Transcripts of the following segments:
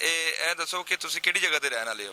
ਇਹ ਦੱਸੋ ਕਿ ਤੁਸੀਂ ਕਿਹੜੀ ਜਗ੍ਹਾ ਤੇ ਰਹਿਣ ਵਾਲੇ ਹੋ?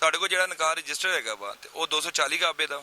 ਤੁਹਾਡੇ ਕੋਲ ਜਿਹੜਾ ਨਿਕਾਹ ਰਜਿਸਟਰ ਹੈਗਾ ਵਾ ਤੇ ਉਹ 240 ਗਾਬੇ ਦਾ?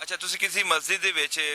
ਅੱਛਾ, ਤੁਸੀਂ ਕਿਸੇ ਮਸਜਿਦ ਦੇ ਵਿੱਚ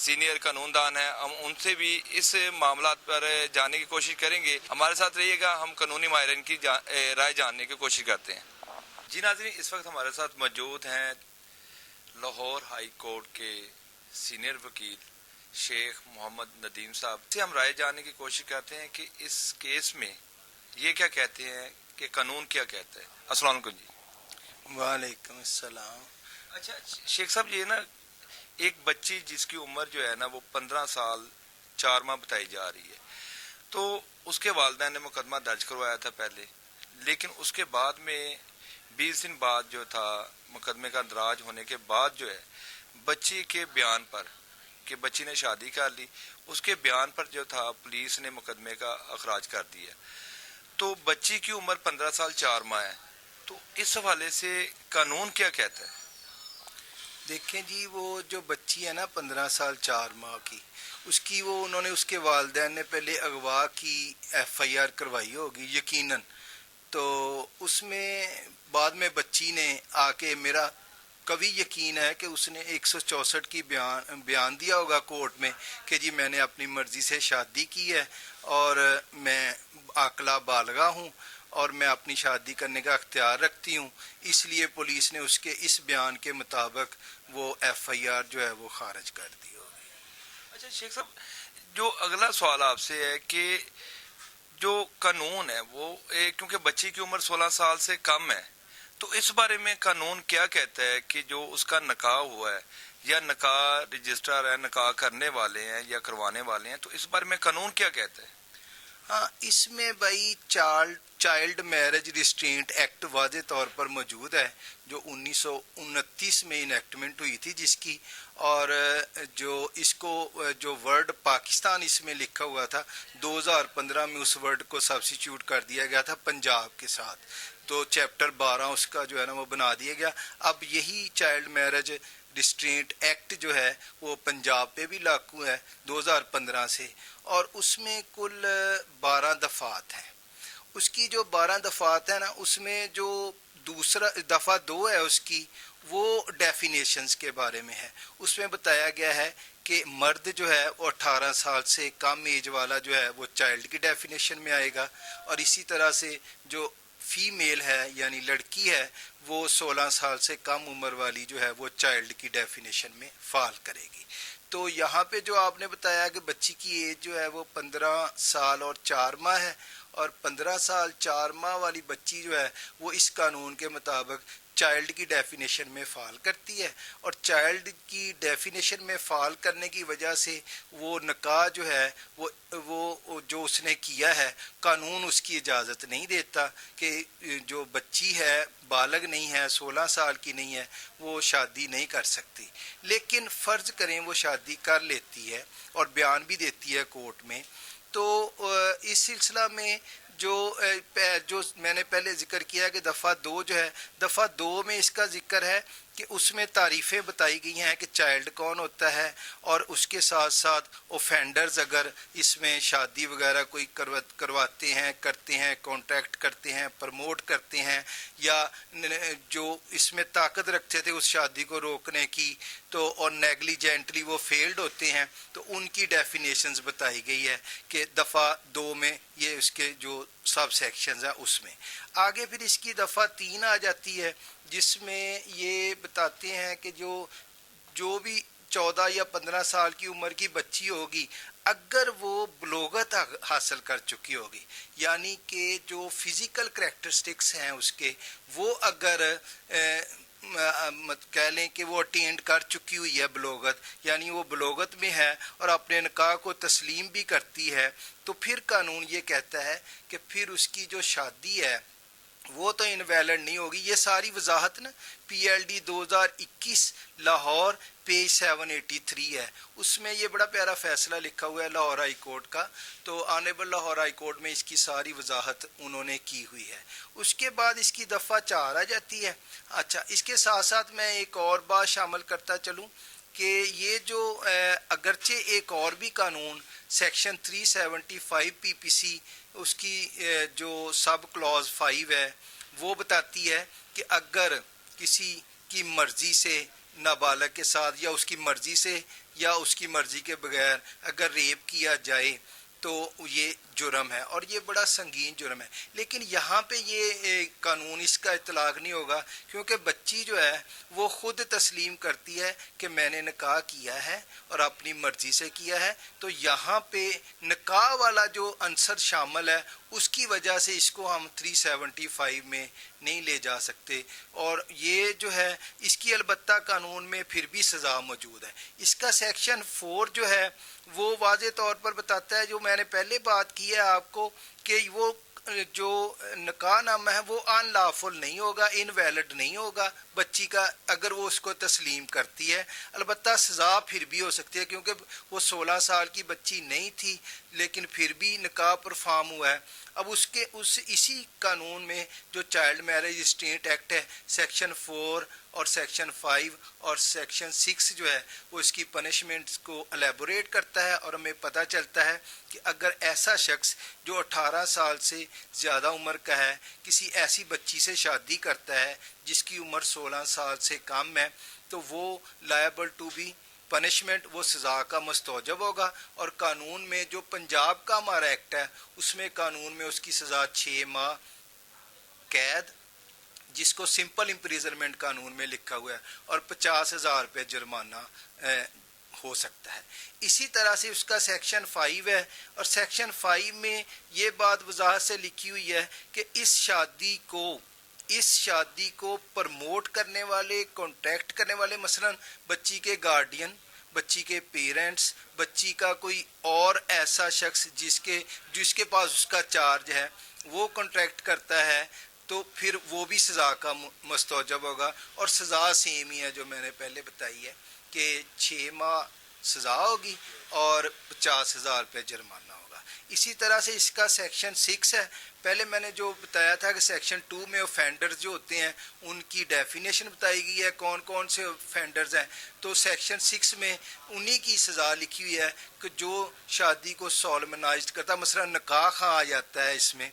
سینئر قانوندان ہیں، ہم ان سے بھی اس معاملات پر جاننے کی کوشش کریں گے. ہمارے ساتھ رہیے گا، ہم قانونی ماہرین کی رائے جاننے کی کوشش کرتے ہیں. جی ناظرین، اس وقت ہمارے ساتھ موجود ہیں لاہور ہائی کورٹ کے سینئر وکیل شیخ محمد ندیم صاحب. سے ہم رائے جاننے کی کوشش کرتے ہیں کہ اس کیس میں یہ کیا کہتے ہیں کہ قانون کیا کہتا ہے. السلام علیکم جی. وعلیکم السلام. اچھا شیخ صاحب، یہ نا ایک بچی جس کی عمر جو ہے نا وہ 15 سال 4 ماہ بتائی جا رہی ہے، تو اس کے والدین نے مقدمہ درج کروایا تھا پہلے، لیکن اس کے بعد میں 20 دن بعد جو تھا مقدمے کا اندراج ہونے کے بعد جو ہے بچی کے بیان پر کہ بچی نے شادی کر لی، اس کے بیان پر جو تھا پولیس نے مقدمے کا اخراج کر دیا. تو بچی کی عمر 15 سال 4 ماہ ہے، تو اس حوالے سے قانون کیا کہتا ہے؟ دیکھیں جی، وہ جو بچی ہے نا 15 سال 4 ماہ کی، اس کی وہ انہوں نے اس کے والدین نے پہلے اغوا کی FIR کروائی ہوگی یقیناً. تو اس میں بعد میں بچی نے آ کے، میرا کبھی یقین ہے کہ اس نے 164 کی بیان دیا ہوگا کورٹ میں کہ جی میں نے اپنی مرضی سے شادی کی ہے اور میں عاقلہ بالغہ ہوں اور میں اپنی شادی کرنے کا اختیار رکھتی ہوں. اس لیے پولیس نے اس کے اس بیان کے مطابق وہ FIR جو ہے وہ خارج کر دی ہوگی. اچھا شیخ صاحب، جو اگلا سوال آپ سے ہے کہ جو قانون ہے وہ کیونکہ بچی کی عمر 16 سال سے کم ہے، تو اس بارے میں قانون کیا کہتا ہے کہ جو اس کا نکاح ہوا ہے یا نکاح رجسٹر ہے، نکاح کرنے والے ہیں یا کروانے والے ہیں، تو اس بارے میں قانون کیا کہتا ہے؟ ہاں، اس میں بھائی چائلڈ میرج ریسٹرینٹ ایکٹ واضح طور پر موجود ہے، جو 1929 میں انیکٹمنٹ ہوئی تھی جس کی، اور جو اس کو جو ورڈ پاکستان اس میں لکھا ہوا تھا 2015 میں اس ورڈ کو سبسٹیچیوٹ کر دیا گیا تھا پنجاب کے ساتھ. تو چیپٹر 12 اس کا جو ہے نا وہ بنا دیا گیا. اب یہی چائلڈ میرج ریسٹرینٹ ایکٹ جو ہے وہ پنجاب پہ بھی لاگو ہے 2015 سے، اور اس میں کل 12 دفعات ہیں. اس کی جو 12 دفعات ہیں نا، اس میں جو دوسرا دفعہ 2 ہے اس کی، وہ ڈیفینیشنز کے بارے میں ہے. اس میں بتایا گیا ہے کہ مرد جو ہے وہ 18 سال سے کم ایج والا جو ہے وہ چائلڈ کی ڈیفینیشن میں آئے گا، اور اسی طرح سے جو فیمیل ہے یعنی لڑکی ہے وہ 16 سال سے کم عمر والی جو ہے وہ چائلڈ کی ڈیفینیشن میں فال کرے گی. تو یہاں پہ جو آپ نے بتایا کہ بچی کی ایج جو ہے وہ 15 سال اور 4 ماہ ہے، اور 15 سال 4 ماہ والی بچی جو ہے وہ اس قانون کے مطابق چائلڈ کی ڈیفینیشن میں فال کرتی ہے. اور چائلڈ کی ڈیفینیشن میں فال کرنے کی وجہ سے وہ نکاح جو ہے وہ جو اس نے کیا ہے، قانون اس کی اجازت نہیں دیتا کہ جو بچی ہے بالغ نہیں ہے، 16 سال کی نہیں ہے، وہ شادی نہیں کر سکتی. لیکن فرض کریں وہ شادی کر لیتی ہے اور بیان بھی دیتی ہے کورٹ میں، تو اس سلسلہ میں جو میں نے پہلے ذکر کیا کہ دفعہ 2 جو ہے، دفعہ 2 میں اس کا ذکر ہے کہ اس میں تعریفیں بتائی گئی ہیں کہ چائلڈ کون ہوتا ہے، اور اس کے ساتھ ساتھ اوفینڈرز اگر اس میں شادی وغیرہ کوئی کرواتے ہیں، کرتے ہیں، کانٹریکٹ کرتے ہیں، پرموٹ کرتے ہیں، یا جو اس میں طاقت رکھتے تھے اس شادی کو روکنے کی، تو اور نیگلیجنٹلی وہ فیلڈ ہوتے ہیں، تو ان کی ڈیفینیشنز بتائی گئی ہے کہ دفعہ 2 میں یہ اس کے جو سب سیکشنز ہیں اس میں. آگے پھر اس کی دفعہ 3 آ جاتی ہے جس میں یہ بتاتے ہیں کہ جو بھی 14 یا 15 سال کی عمر کی بچی ہوگی، اگر وہ بلوغت حاصل کر چکی ہوگی، یعنی کہ جو فزیکل کریکٹرسٹکس ہیں اس کے، وہ اگر کہہ لیں کہ وہ اٹینڈ کر چکی ہوئی ہے بلوغت، یعنی وہ بلوغت میں ہے اور اپنے نکاح کو تسلیم بھی کرتی ہے، تو پھر قانون یہ کہتا ہے کہ پھر اس کی جو شادی ہے وہ تو انویلڈ نہیں ہوگی. یہ ساری وضاحت نا PLD 2021 لاہور پیج 783 ہے، اس میں یہ بڑا پیارا فیصلہ لکھا ہوا ہے لاہور ہائی کورٹ کا. تو آنریبل لاہور ہائی کورٹ میں اس کی ساری وضاحت انہوں نے کی ہوئی ہے. اس کے بعد اس کی دفعہ 4 آ جاتی ہے. اچھا، اس کے ساتھ ساتھ میں ایک اور بات شامل کرتا چلوں کہ یہ جو اگرچہ ایک اور بھی قانون سیکشن 375 PPC اس کی جو سب کلوز 5 ہے وہ بتاتی ہے کہ اگر کسی کی مرضی سے نابالغ کے ساتھ یا اس کی مرضی سے یا اس کی مرضی کے بغیر اگر ریپ کیا جائے تو یہ جرم ہے اور یہ بڑا سنگین جرم ہے. لیکن یہاں پہ یہ قانون اس کا اطلاق نہیں ہوگا کیونکہ بچی جو ہے وہ خود تسلیم کرتی ہے کہ میں نے نکاح کیا ہے اور اپنی مرضی سے کیا ہے. تو یہاں پہ نکاح والا جو عنصر شامل ہے اس کی وجہ سے اس کو ہم 375 میں نہیں لے جا سکتے. اور یہ جو ہے اس کی البتہ قانون میں پھر بھی سزا موجود ہے. اس کا سیکشن 4 جو ہے وہ واضح طور پر بتاتا ہے جو میں نے پہلے بات کی ہے آپ کو کہ وہ جو نکاح نامہ ہے وہ ان لافل نہیں ہوگا, انویلڈ نہیں ہوگا بچی کا اگر وہ اس کو تسلیم کرتی ہے. البتہ سزا پھر بھی ہو سکتی ہے کیونکہ وہ 16 سال کی بچی نہیں تھی لیکن پھر بھی نکاح پرفارم ہوا ہے. اب اسی قانون میں جو چائلڈ میرج ریسٹرینٹ ایکٹ ہے سیکشن 4 اور سیکشن 5 اور سیکشن 6 جو ہے وہ اس کی پنشمنٹس کو الیبوریٹ کرتا ہے اور ہمیں پتہ چلتا ہے کہ اگر ایسا شخص جو 18 سال سے زیادہ عمر کا ہے کسی ایسی بچی سے شادی کرتا ہے جس کی عمر 16 سال سے کم ہے تو وہ لائبل ٹو بی پنشمنٹ, وہ سزا کا مستوجب ہوگا. اور قانون میں جو پنجاب کا ہمارا ایکٹ ہے اس میں قانون میں اس کی سزا 6 ماہ قید جس کو سمپل امپریزنمنٹ قانون میں لکھا ہوا ہے اور 50,000 روپے جرمانہ ہو سکتا ہے. اسی طرح سے اس کا سیکشن 5 ہے اور سیکشن 5 میں یہ بات وضاحت سے لکھی ہوئی ہے کہ اس شادی کو پرموٹ کرنے والے, کانٹیکٹ کرنے والے, مثلا بچی کے گارڈین, بچی کے پیرنٹس, بچی کا کوئی اور ایسا شخص جس کے پاس اس کا چارج ہے وہ کانٹیکٹ کرتا ہے تو پھر وہ بھی سزا کا مستوجب ہوگا. اور سزا سیم ہی ہے جو میں نے پہلے بتائی ہے کہ 6 ماہ سزا ہوگی اور 50,000 روپے جرمانہ ہوگا. اسی طرح سے اس کا سیکشن 6 ہے. پہلے میں نے جو بتایا تھا کہ سیکشن 2 میں اوفینڈرز جو ہوتے ہیں ان کی ڈیفینیشن بتائی گئی ہے کون کون سے اوفینڈرز ہیں. تو سیکشن 6 میں انہی کی سزا لکھی ہوئی ہے کہ جو شادی کو سولمنائزڈ کرتا, مثلا نکاح خواہ آ جاتا ہے, اس میں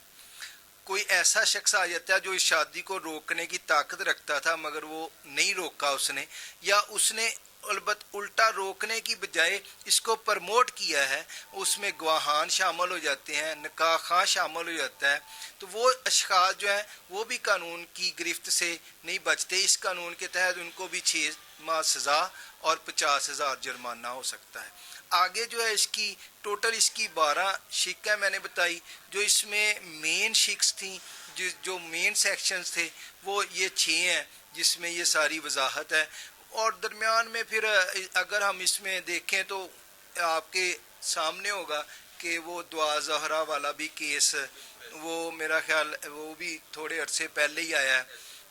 کوئی ایسا شخص آ جاتا ہے جو اس شادی کو روکنے کی طاقت رکھتا تھا مگر وہ نہیں روکا اس نے, یا اس نے البتہ الٹا روکنے کی بجائے اس کو پرموٹ کیا ہے, اس میں گواہان شامل ہو جاتے ہیں, نکاح خواہ شامل ہو جاتا ہے, تو وہ اشخاص جو ہیں وہ بھی قانون کی گرفت سے نہیں بچتے. اس قانون کے تحت ان کو بھی 6 ماہ سزا اور 50,000 جرمانہ ہو سکتا ہے. آگے جو ہے اس کی ٹوٹل اس کی 12 شق ہے میں نے بتائی. جو اس میں مین شکس تھیں, جو مین سیکشنز تھے وہ یہ 6 ہیں جس میں یہ ساری وضاحت ہے. اور درمیان میں پھر اگر ہم اس میں دیکھیں تو آپ کے سامنے ہوگا کہ وہ دعا زہرا والا بھی کیس, وہ میرا خیال وہ بھی تھوڑے عرصے پہلے ہی آیا ہے.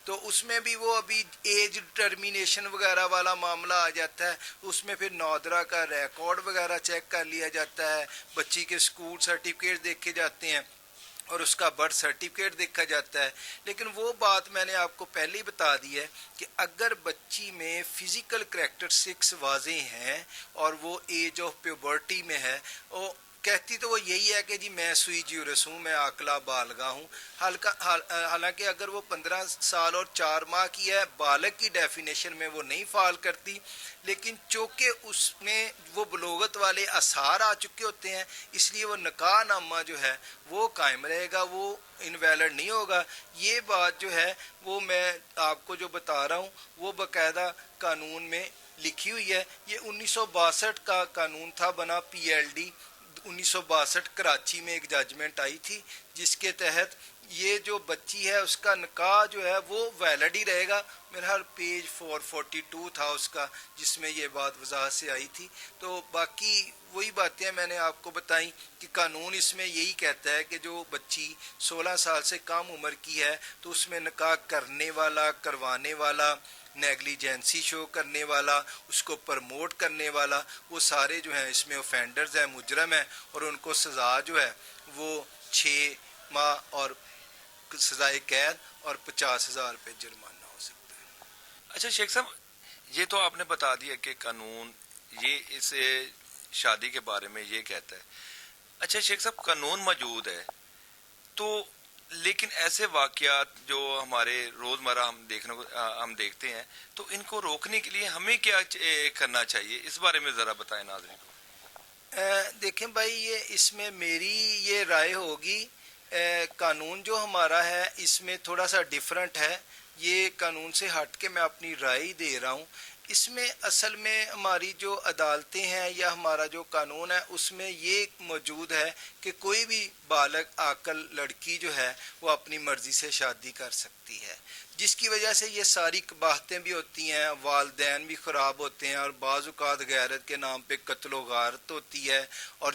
تو اس میں بھی وہ ابھی ایج ڈٹرمینیشن وغیرہ والا معاملہ آ جاتا ہے. اس میں پھر نودرا کا ریکارڈ وغیرہ چیک کر لیا جاتا ہے, بچی کے اسکول سرٹیفکیٹ دیکھے جاتے ہیں اور اس کا برتھ سرٹیفکیٹ دیکھا جاتا ہے. لیکن وہ بات میں نے آپ کو پہلے ہی بتا دی ہے کہ اگر بچی میں فزیکل کریکٹرسٹکس واضح ہیں اور وہ ایج آف پیوبرٹی میں ہے, وہ کہتی تو وہ یہی ہے کہ جی میں سوئی جیورس ہوں, میں عاقلہ بالغہ ہوں. حالانکہ اگر وہ 15 سال اور 4 ماہ کی ہے, بالغ کی ڈیفینیشن میں وہ نہیں فال کرتی, لیکن چونکہ اس میں وہ بلوغت والے آثار آ چکے ہوتے ہیں اس لیے وہ نکاح نامہ جو ہے وہ قائم رہے گا, وہ انویلڈ نہیں ہوگا. یہ بات جو ہے وہ میں آپ کو جو بتا رہا ہوں وہ باقاعدہ قانون میں لکھی ہوئی ہے. یہ 1962 کا قانون تھا بنا, PLD 1962 کراچی میں ایک ججمنٹ آئی تھی جس کے تحت یہ جو بچی ہے اس کا نکاح جو ہے وہ ویلڈ ہی رہے گا. میرا ہر پیج 442 تھا اس کا جس میں یہ بات وضاحت سے آئی تھی. تو باقی وہی باتیں میں نے آپ کو بتائیں کہ قانون اس میں یہی کہتا ہے کہ جو بچی 16 سال سے کم عمر کی ہے تو اس میں نکاح کرنے والا, کروانے والا, نیگلیجنسی شو کرنے والا, اس کو پرموٹ کرنے والا, وہ سارے جو ہیں اس میں اوفینڈرز ہیں, مجرم ہیں, اور ان کو سزا جو ہے وہ 6 ماہ اور سزائے قید اور 50,000 روپے جرمانہ ہو سکتا ہے. اچھا شیخ صاحب, یہ تو آپ نے بتا دیا کہ قانون یہ اس شادی کے بارے میں یہ کہتا ہے. اچھا شیخ صاحب, قانون موجود ہے تو لیکن ایسے واقعات جو ہمارے روزمرہ ہم دیکھتے ہیں تو ان کو روکنے کے لیے ہمیں کیا کرنا چاہیے، اس بارے میں ذرا بتائیں ناظرین کو۔ دیکھیں بھائی، یہ اس میں میری یہ رائے ہوگی، قانون جو ہمارا ہے اس میں تھوڑا سا ڈیفرنٹ ہے، یہ قانون سے ہٹ کے میں اپنی رائے دے رہا ہوں۔ اس میں اصل میں ہماری جو عدالتیں ہیں یا ہمارا جو قانون ہے اس میں یہ موجود ہے کہ کوئی بھی بالغ عاقل لڑکی جو ہے وہ اپنی مرضی سے شادی کر سکتی ہے، جس کی وجہ سے یہ ساری قباحتیں بھی ہوتی ہیں، والدین بھی خراب ہوتے ہیں، اور بعض اوقات غیرت کے نام پہ قتل و غارت ہوتی ہے، اور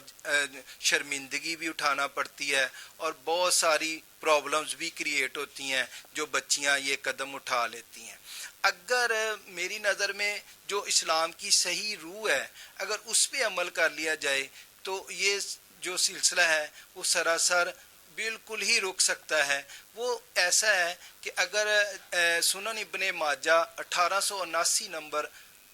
شرمندگی بھی اٹھانا پڑتی ہے، اور بہت ساری پرابلمز بھی کریٹ ہوتی ہیں جو بچیاں یہ قدم اٹھا لیتی ہیں۔ اگر میری نظر میں جو اسلام کی صحیح روح ہے اگر اس پہ عمل کر لیا جائے تو یہ جو سلسلہ ہے وہ سراسر بالکل ہی رک سکتا ہے۔ وہ ایسا ہے کہ اگر سنن ابن ماجہ 1879 نمبر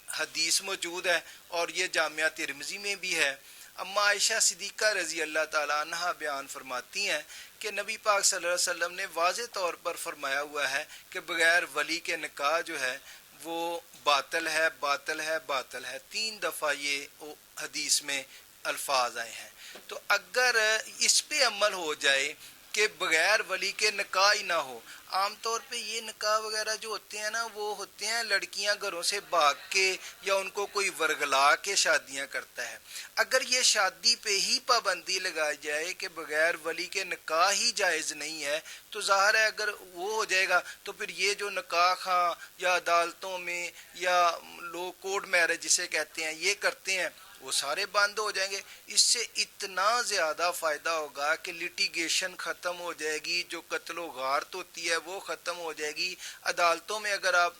حدیث موجود ہے، اور یہ جامعہ ترمذی میں بھی ہے، اما عائشہ صدیقہ رضی اللہ تعالیٰ عنہ بیان فرماتی ہیں کہ نبی پاک صلی اللہ علیہ وسلم نے واضح طور پر فرمایا ہوا ہے کہ بغیر ولی کے نکاح جو ہے وہ باطل ہے، باطل ہے، باطل ہے۔ 3 دفعہ یہ حدیث میں الفاظ آئے ہیں۔ تو اگر اس پہ عمل ہو جائے کہ بغیر ولی کے نکاح ہی نہ ہو، عام طور پہ یہ نکاح وغیرہ جو ہوتے ہیں نا وہ ہوتے ہیں لڑکیاں گھروں سے بھاگ کے یا ان کو کوئی ورگلا کے شادیاں کرتا ہے۔ اگر یہ شادی پہ ہی پابندی لگائی جائے کہ بغیر ولی کے نکاح ہی جائز نہیں ہے تو ظاہر ہے اگر وہ ہو جائے گا تو پھر یہ جو نکاح خاں یا عدالتوں میں یا لوگ کورٹ میرج جسے کہتے ہیں یہ کرتے ہیں وہ سارے بند ہو جائیں گے۔ اس سے اتنا زیادہ فائدہ ہوگا کہ لٹیگیشن ختم ہو جائے گی، جو قتل و غارت ہوتی ہے وہ ختم ہو جائے گی۔ عدالتوں میں اگر آپ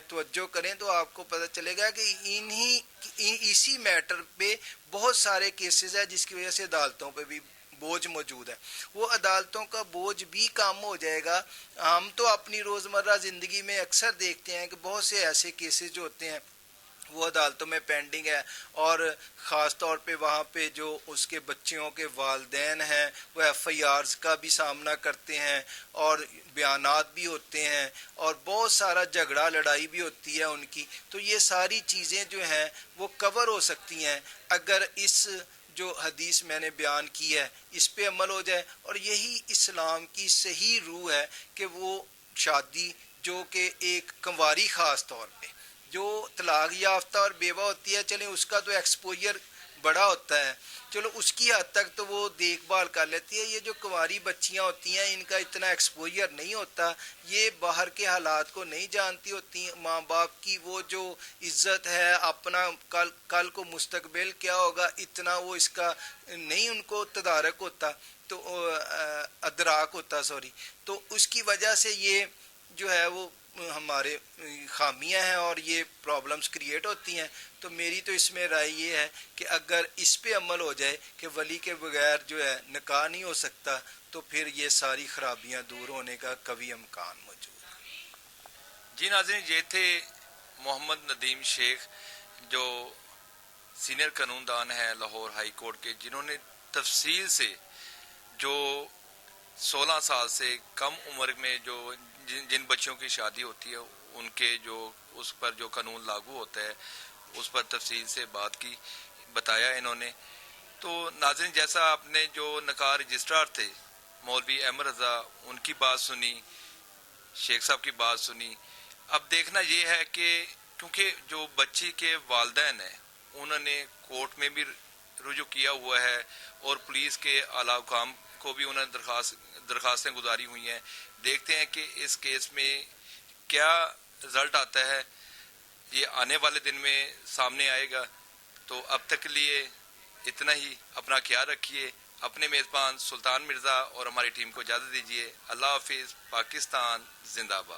توجہ کریں تو آپ کو پتہ چلے گا کہ اسی میٹر پہ بہت سارے کیسز ہیں جس کی وجہ سے عدالتوں پہ بھی بوجھ موجود ہے۔ وہ عدالتوں کا بوجھ بھی کم ہو جائے گا۔ ہم تو اپنی روزمرہ زندگی میں اکثر دیکھتے ہیں کہ بہت سے ایسے کیسز جو ہوتے ہیں وہ عدالتوں میں پینڈنگ ہے، اور خاص طور پہ وہاں پہ جو اس کے بچیوں کے والدین ہیں وہ ایف آئی آرز کا بھی سامنا کرتے ہیں، اور بیانات بھی ہوتے ہیں، اور بہت سارا جھگڑا لڑائی بھی ہوتی ہے ان کی۔ تو یہ ساری چیزیں جو ہیں وہ کور ہو سکتی ہیں اگر اس جو حدیث میں نے بیان کی ہے اس پہ عمل ہو جائے، اور یہی اسلام کی صحیح روح ہے کہ وہ شادی جو کہ ایک کنواری خاص طور پہ جو طلاق یافتہ اور بیوہ ہوتی ہے، چلیں اس کا تو ایکسپوجر بڑا ہوتا ہے، چلو اس کی حد تک تو وہ دیکھ بھال کر لیتی ہے۔ یہ جو کنواری بچیاں ہوتی ہیں ان کا اتنا ایکسپوجر نہیں ہوتا، یہ باہر کے حالات کو نہیں جانتی ہوتی، ماں باپ کی وہ جو عزت ہے، اپنا کل کو مستقبل کیا ہوگا اتنا وہ اس کا نہیں ان کو تدارک ہوتا، تو ادراک ہوتا تو اس کی وجہ سے یہ جو ہے وہ ہمارے خامیاں ہیں اور یہ پرابلمز کریٹ ہوتی ہیں۔ تو میری تو اس میں رائے یہ ہے کہ اگر اس پہ عمل ہو جائے کہ ولی کے بغیر جو ہے نکاح نہیں ہو سکتا تو پھر یہ ساری خرابیاں دور ہونے کا قوی امکان موجود ہے۔ جی ناظرین، یہ تھے محمد ندیم شیخ جو سینئر قانون دان ہیں لاہور ہائی کورٹ کے، جنہوں نے تفصیل سے جو 16 سال سے کم عمر میں جو جن بچیوں کی شادی ہوتی ہے ان کے جو اس پر جو قانون لاگو ہوتا ہے اس پر تفصیل سے بتایا انہوں نے۔ تو ناظرین، جیسا آپ نے جو نکاح رجسٹرار تھے مولوی احمد رضا ان کی بات سنی، شیخ صاحب کی بات سنی، اب دیکھنا یہ ہے کہ کیونکہ جو بچی کے والدین ہیں انہوں نے کورٹ میں بھی رجوع کیا ہوا ہے اور پولیس کے اعلیٰ حکام کو بھی انہوں نے درخواستیں گزاری ہوئی ہیں، دیکھتے ہیں کہ اس کیس میں کیا رزلٹ آتا ہے، یہ آنے والے دن میں سامنے آئے گا۔ تو اب تک کے لیے اتنا ہی، اپنا خیال رکھیے، اپنے میزبان سلطان مرزا اور ہماری ٹیم کو اجازت دیجیے۔ اللہ حافظ، پاکستان زندہ باد۔